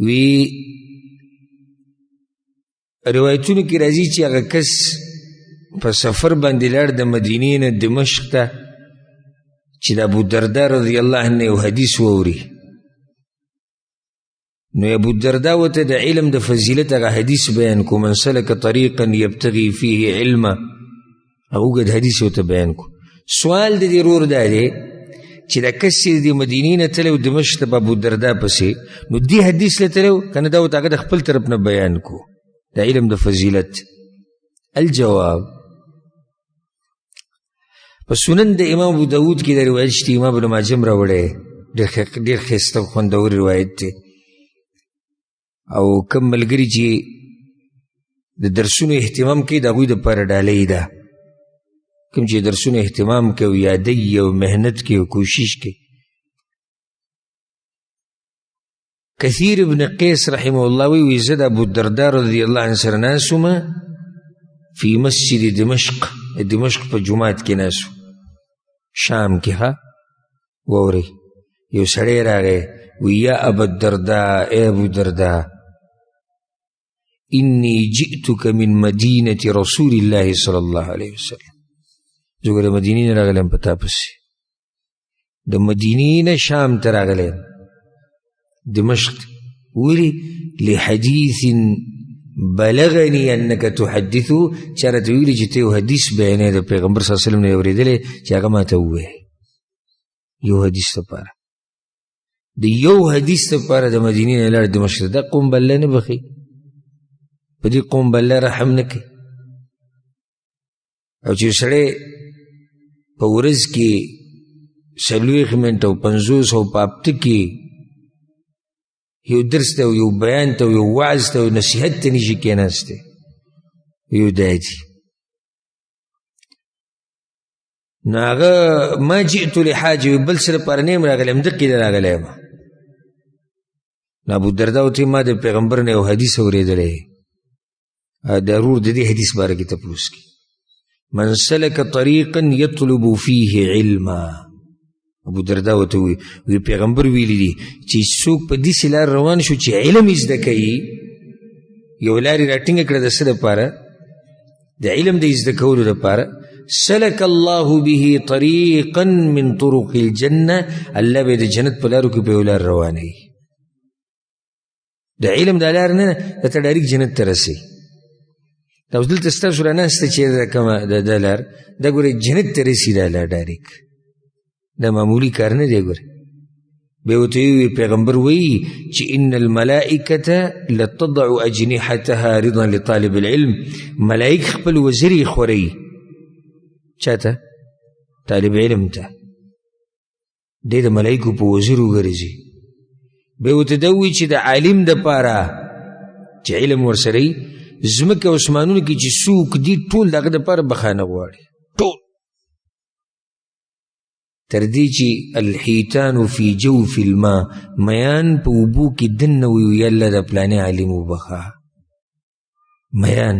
وی روایتونو کې راځي چې هغه کس په سفر باندې لاړ د مدینې نه دمشق ته چې د ابودردا رضی الله عنه یو حدیث واوري نو ابودردا ورته د علم د فضیلت هغه حدیث بیان کو من سلک طریقا یبتغي فیه علما هغه اوږد حدیث ورته بیان کو سوال د دې ورور دا دی چې دا کس چې د مدینې نه تللی و دمشق ته په ابودردا پسې نو دې حدیث له تللی و که نه دا ورته هغه د خپل طرف نه بیان کو د علم د فضیلت الجواب په سنن د امام ابو داود کې د روایت شته امام ابن ماجه راوړی ډېر ښایسته خوندور روایت دی او کوم ملګري چې د درسونو اهتمام کوي د هغوی دپاره ډالۍ ده کوم چې درسونو اهتمام کوي او یادوي او محنت کوي او کوشش کوي کثیر ابن قیس رحمه الله وی زه د ابودردا رضی الله عنه سره ناست ومه فی مسجد دمشق په جومات کې ناست شام کې ها واورئ یو سړی راغی وی یا ابودردا ای ابودردا انی جئتک من مدینة رسول الله صلی الله علیه وسلم زه د مدینې نه راغلم په تا پسې د مدینې نه شام ته راغلم دمشق ولی لحدیث بلغنی انک تحدثو چرته ویلي چې ته یو حدیث بیانې د پیغمبر صلی الله علیه وسلم نه اورېدلی چې هغه ما ته ووایې یو حدیث لپاره د یو حدیث لپاره د مدینې نه لاړ دمشق ته، دا قوم به الله نه بخي، په دې قوم به الله رحم نه کوي. او چې سړی په ورځ کې 40 منټه او 50 او په هفته کې یو درس ته یو بیان ته یو وعظ ته یو نصیحت ته نشي کېناستی، یو دا دي. نو هغه ما جئت لحاجه، بل څه لپاره نه یم راغلی، همدقې نه راغلی یم. نو ابودردا ورته ما د پیغمبر نه یو حدیث اورېدلی، د ورور د دې حدیث باره کې تپوس کی، من سلک طریقا یطلب فیه علما. ابودردا ورته وی پیغمبر ویلی دي چې څوک په داسې لار روان شو چې علم یې زده کوي، یو لارې راټینګه کړه د څه دپاره؟ د علم د زده کولو دپاره. سلک الله به طریقا من طرق الجنه، الله به د جنت په لارو کې په یو لار روانوي. د علم دا لار نه ده ته ډایرکټ جنت ته رسي. دا اوس دلته ستاسو راناسته چې دا کومه دا لار دا ګورې جنت ته رسي، دا لار ډایرکټ، دا معمولی کار نه دی. ګورې بیا ورته وی پیغمبر وایي چې ان الملائکة لتضع اجنحتها رضا لطالب العلم، ملائک خپل وزرې خوري چاته؟ طالب علم ته. دی د ملائکو په وزرو ګرځي. بیا ورته دا وایي چې د عالم دپاره چې علم ورسره وي، ځمکه او اسمانونو کې چې څوک دي ټول د هغه دپاره بخانه غواړي، ټول تر دې چې الحیتان فی جوف الماء، میان په اوبو کې دننه وي یا الله د پلانې عالم وبخه. میان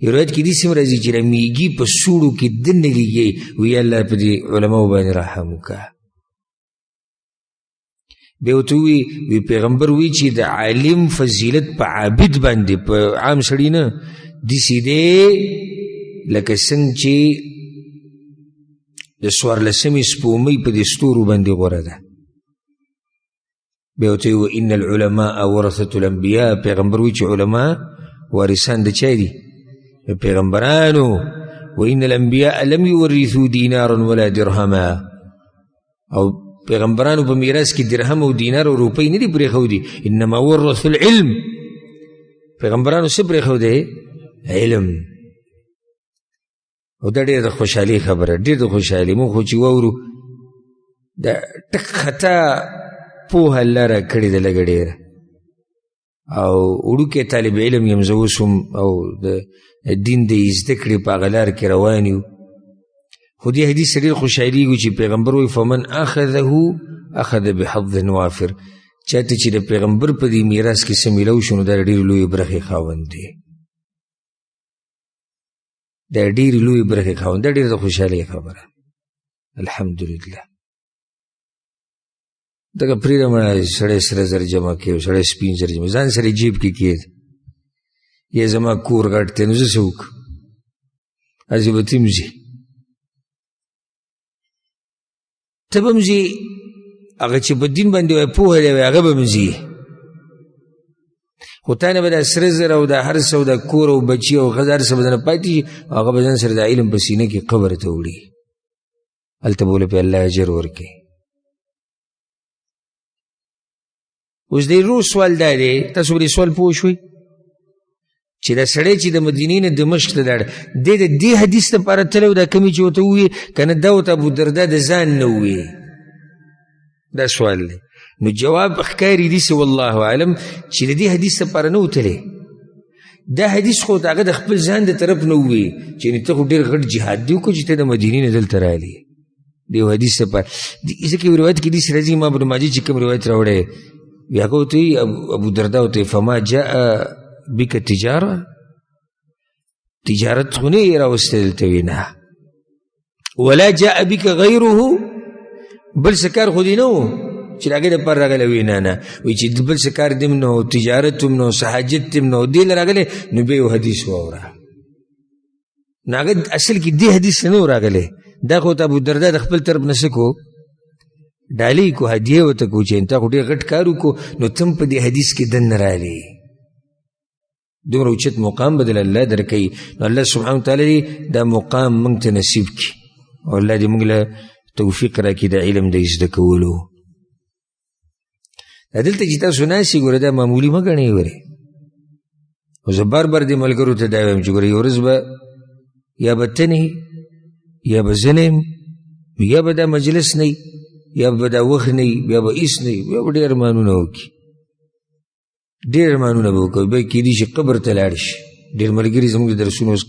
یو روایت کې داسې هم راځي چې میږي په سوړو کې دننه لګي وي یا الله په دې علماو باندې رحم وکړه. بیا ورته وی پیغمبر وی چې د عالم فضیلت په عابد باندې، په عام سړي نه، داسې دی لکه څنګه چې د 14مې سپومۍ په دې ستورو باندې غوره ده. بیا ورته وی ان العلماء ورثة الانبیاء، پیغمبر وی چې علما وارثان د چا دي؟ پیغمبرانو. وان الانبیاء لم یورثوا دینارا ولا درهما، او پیغمبرانو په میراث کې درهم او دینار او روپۍ نه دي پرېښودي، انما ورثوا العلم، پیغمبرانو څه پرېښودی؟ علم. او دا ډېر د خوشحالۍ خبره، ډېر د خوشحالۍ. موږ خو چې واورو دا ټک خطا پوهه الله را کړې ده لږه ډېره، او وړوکی طالب علم یم زه اوس هم، او د دین د زده کړې په هغه لار کې روان یو. خو دې حدیث ډېر خوشحالېږو چې پیغمبر وایي فمن اخذه اخذ بحظ وافر، چاته چې د پیغمبر په دې میراث کې څه میلاو شو نو دا ډېرې لویې برخې خاوند دی، دا ډېرې لویې برخې خاوند، دا ډېره د خوشحالۍ خبره. الحمدلله. دغه پرېږده مړه، سړی سره زر جمع کوي او سړی سپین زر جمع ځان سره جیب کې کېد، یا زما کور غټ دی نو زه څه وکړم؟ هسې به ته هم ځي، ته به هم ځي، هغه چې په دین باندې وایي پوهه دی وایي هغه به هم ځي، خو تا نه به دا سره زر او دا هر څه او دا کور او بچي او ښځه هر څه به نه پاتې شي، هغه به ځان سره د علم په سینه کې قبر ته وړي، هلته به ولې په الله اجر ورکوي. اوس د روز سوال دا دی، تاسو به دې سوال پوه شوئ چې دا سړی چې د مدینې نه دمشق ته لاړ، دی د دې حدیث لپاره تللی و دا کمې چې ورته وویې که نه دا ورته ابودردا د ځان نه وویې؟ دا سوال دی. نو جواب ښکاري داسې والله اعلم چې د دې حدیث لپاره نه وتلی، دا حدیث خو هغه د خپل ځان د طرف نه وویې چې ته خو ډېر غټ جهاد دی وکړو چې ته د مدینې نه دلته راغلې د یو حدیث لپاره. ځکه یو روایت کې داسې راځي، امام ابن ماجه چې کوم روایت راوړی بیا هغه ورته وایي ابودردا ورته فما جاء بک تجاره، تجارت خو نه یې راوستی دلته وي نه، ولا جاء بک غیره، بل څه کار خو دې نه و چې د هغې دپاره راغلی وي، نه نه، وایي چې بل څه کار دې هم نه و، تجارت هم نه و، حاجت هم نه و، دې له راغلی نو بیا یو حدیث واوره. نو هغه اصل کې دې حدیث نه و راغلی، دا خو ته ابودردا د خپل طرف نه څه کو ډالۍ کو، هدیه ورته کو چې تا خو ډېر غټ کار وکړو نو ته هم په دې حدیث کې دننه راغلې. دومره اوچت مقام بدل الله درکوي. نو الله سبحانه وتعالی دا مقام موږ ته نصیب کړي، او الله دې موږ له توفیق راکړي د علم د زده کولو. دلته چې تاسو ناستې ګوره دا معمولي مه ګڼئ ورې. خو زه بار بار دې ملګرو ته دا وایم چې ګوره یو ورځ به یا به ته نه یا به زه نه یم یا به دا مجلس نه یا به دا وخت نه یا به هېڅ نه یا به ډېر ارمانونه وکړي، ډېر ارمانونه به وکړي. بیا کېدای شي قبر ته لاړ شي. ډېر ملګري زموږ د درسونو اوس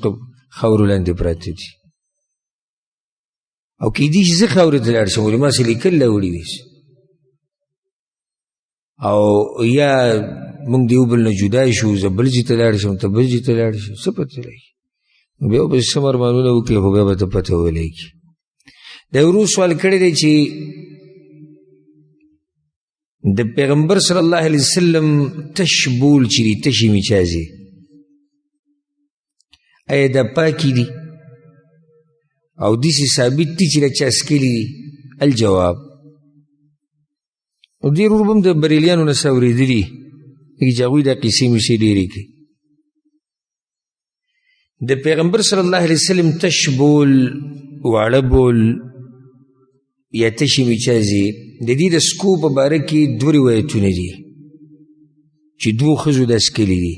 خاورو لاندې پراته دي او کېدای شي زه خاورو ته لاړ شم ولې ما څه لیکل راوړي دي او یا موږ د یو بل نه جدا شو، زه بل ځای ته لاړ شم ته بل ځای ته لاړ شم، څه پته لګي. بیا به سم ارمانونه وکړي خو بیا به ته پته ولګي. د ورو سوال کړی دی چې د پیغمبر صلی الله علیه وسلم تش بول چې دي تشې میچازې آیا دا پاکي دي او داسې ثابت دي چې دا چا څکلي دي؟ الجواب او ډېر ورو به هم د بریلیانو نه څه اورېدلي چې هغوی دا قیسې میسې ډېرې کوي. د پیغمبر صلی الله علیه وسلم تش بول واړه بول یا تشې میچازې د دې د سکو په باره کې دوه روایتونه دي چې دوو ښځو دا څکلي دي.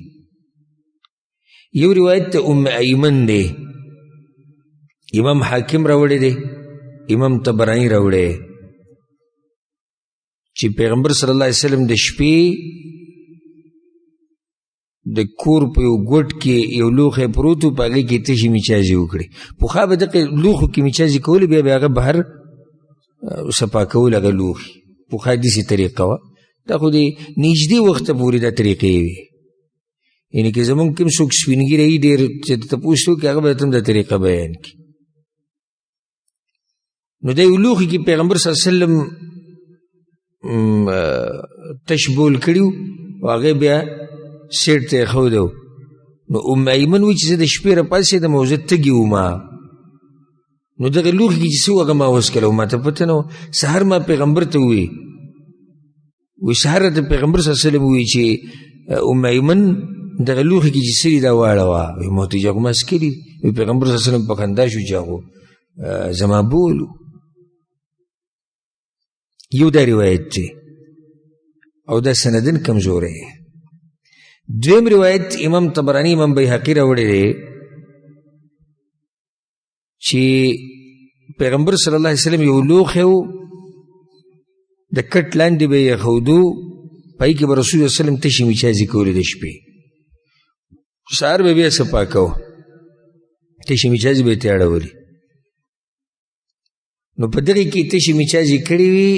یو روایت د ام ایمن دی، امام حاکم راوړی دی، امام طبرانی راوړی چې پیغمبر صلی الله علیه وسلم د شپې د کور په یو ګوټ کې یو لوښی پروت و په هغې کې تشې میچازې وکړې. پخوا به دغه لوښو کې میچازې کولې بیا به هغه بهر صفا کول هغه لوښي. پخوا داسې طریقه وه. دا خو د نږدې وخته پورې دا طریقې وي، یعنې که زمونږ کوم څوک سپینګیری وي ډېر چې تپوس وکړي هغه به درته هم دا طریقه بیان کړي. نو دا یو لوښي کې پیغمبر صلی الله علیه وسلم تش بول کړي و او هغې بیا سیټ ته یې ښودی و. نو ام ایمن وایي چې زه د شپې راپاڅېدم او زه تږي وم، نو دغه لوښي کې چې څه و هغه ما وڅکله و، ما ته پته نه وه. سهار ما پیغمبر ته ووایي سهار راته پیغمبر صلی الله علیه وسلم ووایي چې ام ایمن دغه لوښي کې چې څه دي دا واړوه. ما ورته هغو ما څکلي دي. پیغمبر صلی الله علیه وسلم په خندا شو چې هغو زما بول و. یو دا روایت دی او دا سندن کمزوری. دویم روایت امام طبرانی امام بیهقی راوړی دی چې پیغمبر صلی الله علیه وسلم یو لوښی و د کټ لاندې به یې ایښودو، پای کې به رسول الله وسلم تشې میچازې کولې د شپې، سهار به بیا صفا کوه، تشې میچازې به یې ترې اړولې. نو په دغې کې تشې میچازې کړې وي،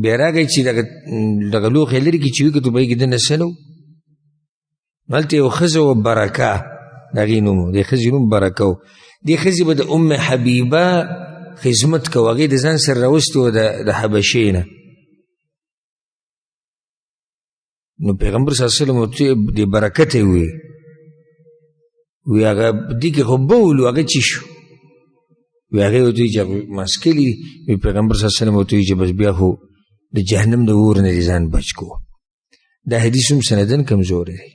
بیا راغی چې دغه لوښی لرې کې چې وکتو پای کې دننه څه نه و. هلته یو ښځه وه برکه، د هغې نوم و، د ښځې نوم برکه و. دې ښځې به د ام حبیبه خدمت کوه، هغې د ځان سره راوستې وه د حبشې نه. نو پیغمبر صلی الله علیه وسلم ورته د برکت یې وویل، وی هغه دې کې خو بول و هغه څه شو؟ وی هغې ورته وایي چې ما څکلي دي. وی پیغمبر صلی الله علیه وسلم ورته وایي چې بس بیا خو د جهنم د اور نه دې ځان بچ کو. دا حدیث هم سندن کمزوری دی.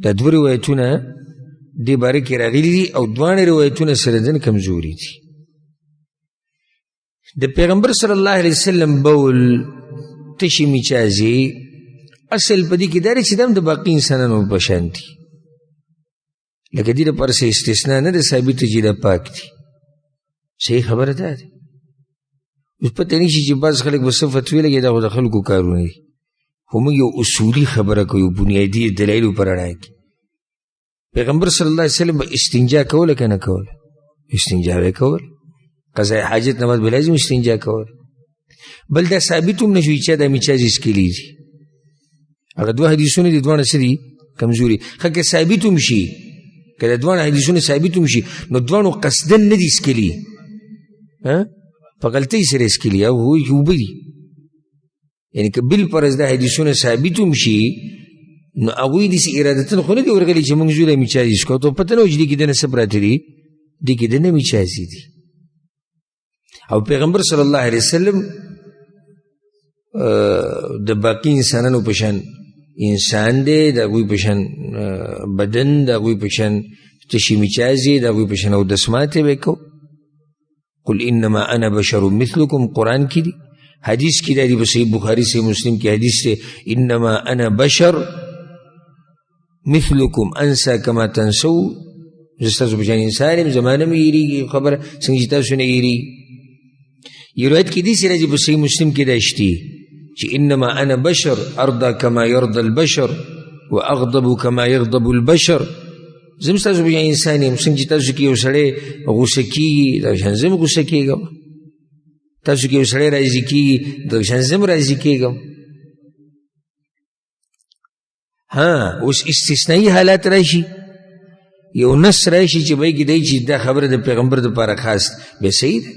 دا دوه روایتونه دې باره کې راغلي دي او دواړه روایتونه سندن کمزوري دي. د پیغمبر صلی الله علیه وسلم بول تشې میچازې اصل په دې کې دا دی چې دا هم د باقي انسانانو په شان دي، لکه دې لپاره څه استثنا نه ده ثابته چې دا پاک دي. صحیح خبره دا ده. اوس پته نه شي چې بعض خلک به څه فتوې لګي، دا خو د خلکو کارونه دي، خو موږ یو اصولي خبره کوو بنیادي دلایلو په رڼا کې. پیغمبر صلی الله علیه وسلم به استنجا کوله که نه کوله؟ استنجا به یې کوله، قضای حاجت نه بعد به لازم استنجا کوله. بل دا ثابت هم نه شوي چې دا میچازې څکلي دي. هغه دوه حدیثونه دي، دواړه څه دي؟ کمزوري. ښه که ثابت هم شي، که د دواړه حدیثونه ثابت هم شي، نو دواړو قصدن نه دي څکلي، په غلطۍ سره یې څکلي او هغوی کې اوبه دي. یعنې که بالفرض دا حدیثونه ثابت هم شي، نو هغوی داسې ارادتن خو نه دي ورغلي چې موږ ځو دا میچازې څکو، ته پته نه وه چې دې کې دننه څه پراته دي، دې کې دننه میچازې دي. او پیغمبر صلی الله علیه وسلم د باقي انسانانو په شان انسان دی، د هغوی په شان بدن، د هغوی په شان تشې میچازې، د هغوی په شان اودس ماتې به یې کو. قل انما انا بشر مثلکم، قرآن کې دي. حدیث کی دا دی صحیح بخاری سے مسلم کی حدیث سے انما انا بشر مثلکم انسا کما تنسو جستاسو بچان انسانیم زمانم ایری خبر سنگجتا سنے ایری یہ روایت کی دی سے راجی صحیح مسلم کی داشتی چی انما انا بشر ارضا کما یرضا البشر و اغضب کما یغضب البشر زمستاسو بچان انسانیم سنگجتا سکی وسڑے غسکی شنزم غسکی گا تاسو کې وسړی راضي کېږي د شنزم راضي کېږم. ها اوس استثنایی حالات راشي یو نص راشي چې بای کې دی چې دا خبره د پیغمبر دپاره خاص بیا صحیح ده.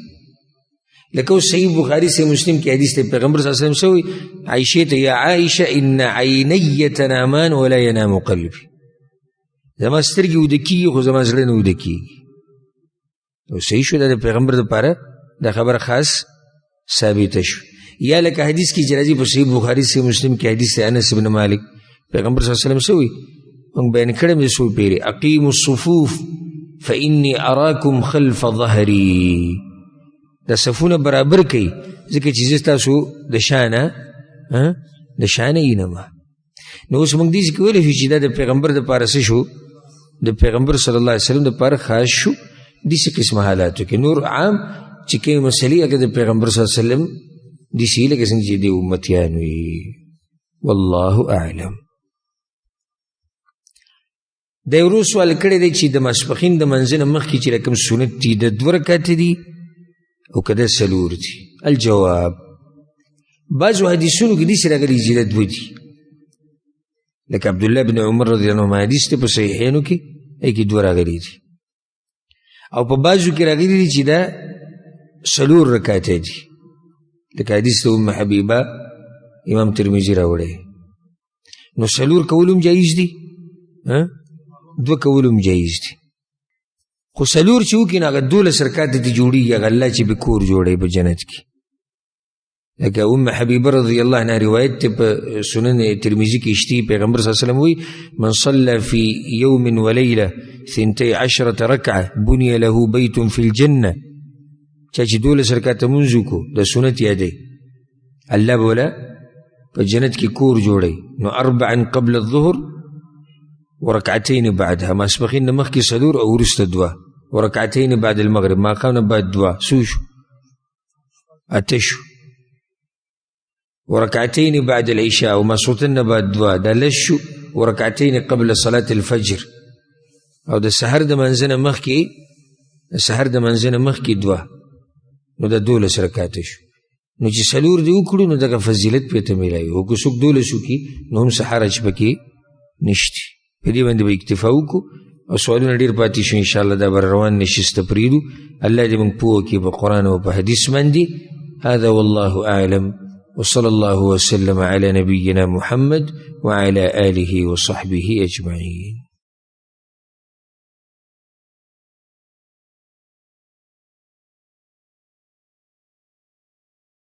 لکه اوس صحیح بخاري صحیح مسلم کې حدیث دی پیغمبر صلی الله علیه وسلم سوی عایشې ته یا عایشه ان عینی تنامان ولا ینام قلبی زما سترګې وده کېږي خو زما زړه نه وده کېږي. نو صحیح شو دا د پیغمبر دپاره دا خبر خاص ثابت شو. یا لکه حدیث کی جرازی پر صحیح بخاری سے مسلم کی حدیث سے انس بن مالک پیغمبر صلی اللہ علیہ وسلم سے ہوئی انگ بین کڑم دے سوئی پیرے اقیم الصفوف فإنی اراکم خلف ظہری دا صفون برابر کئی ذکر چیزستا سو دشانا دشانا اینما. نو اس منگ دیسی کوئی لفی چیدہ دا پیغمبر دا پارس شو دا پیغمبر صلی اللہ علیہ وسلم دا پار خاص شو دیسی قسم حالاتو کہ نور عام چکے مسئلی اگر دا پیغمبر صلی اللہ علیہ وسلم دیسی لکه څنګه چې دی امتیان وي. والله اعلم. د یو روز سوال کړی دی چې د ماسپښین د منځ نه مخکې چې رقم سنت دي د 2 رکعات دي او که د 4 دي. الجواب بعضو حدیثونو کې داسې راغلي چې د 2 دي لکه عبدالله بن عمر رضی الله عنه حدیث دی په صحیحینو کې ای کې 2 راغلي دي او په بعضو کې راغلي دي چې دا 4 رکعات دي لکه حدیث ته ام حبیبه امام ترمذی راوړی. نو 4 کولم جایز دي 2 کولم جایز دي خو 4 چې وکړي نو هغه 12 رکعات دي جوړېږي هغه الله چې به کور جوړوي په جنت کې. لکه ام حبیبه رضی الله عنها روایت ته په سنن ترمذی کې شته پیغمبر صلی الله علیه وسلم وی من صلى في يوم وليله 12 ركعه بني له بيت في الجنه چا چې 12 رکعات مونځ وکړو د سنت یادی الله بولا په جنت کې کور جوړی. نو 4 قبل الظهر ورکعتين بعدها ماسپښین نه مخکې 4 او وروسته 2 ورکعتين بعد المغرب ماښام نه بعد 2 څو شو 8 شو ورکعتين بعد العشاء وماسوتن نه بعد 2 دا لس شو ورکعتين قبل صلاة الفجر او د سحر د منځ نه مخکې 2 نو دا 12 رکعات شو. نو چې 4 دی وکړو نو دغه فضیلت پې ته میلایي او که څوک 12 وکړي نو هم څه حرج پکې نشته. په دې باندې به اکتفا وکړو او سوالونه ډېر پاتې شو انشاءالله دا به روان نشسته پرېږدو. الله دې موږ پوه کړي په قرآن او په حدیث باندې. هذا والله أعلم وصلى الله وسلم على نبينا محمد وعلى آله وصحبه أجمعين.